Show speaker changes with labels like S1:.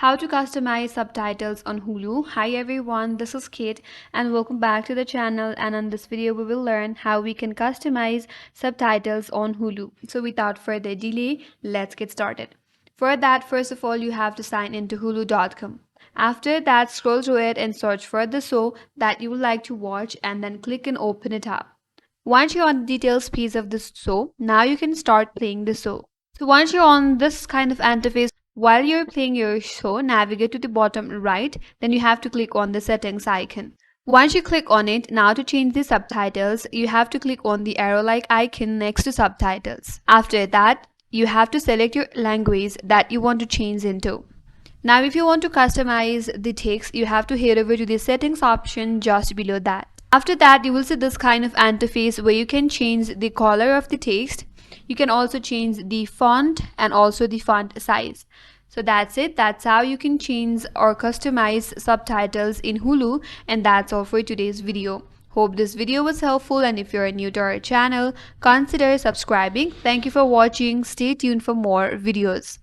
S1: How to customize subtitles on Hulu. Hi everyone, this is Kate and welcome back to the channel, and in this video we will learn how we can customize subtitles on Hulu. So without further delay, let's get started. For that, first of all, you have to sign into hulu.com. After that, scroll through it and search for the show that you would like to watch and then click and open it up. Once you're on the details page of the show, now you can start playing the show. So once you're on this kind of interface, while you're playing your show, navigate to the bottom right, then you have to click on the settings icon. Once you click on it, now to change the subtitles, you have to click on the arrow-like icon next to subtitles. After that, you have to select your language that you want to change into. Now if you want to customize the text, you have to head over to the settings option just below that. After that, you will see this kind of interface where you can change the color of the text. You can also change the font and also the font size. So that's it. That's how you can change or customize subtitles in Hulu, and that's all for today's video. Hope this video was helpful, and if you're new to our channel, consider subscribing. Thank you for watching. Stay tuned for more videos.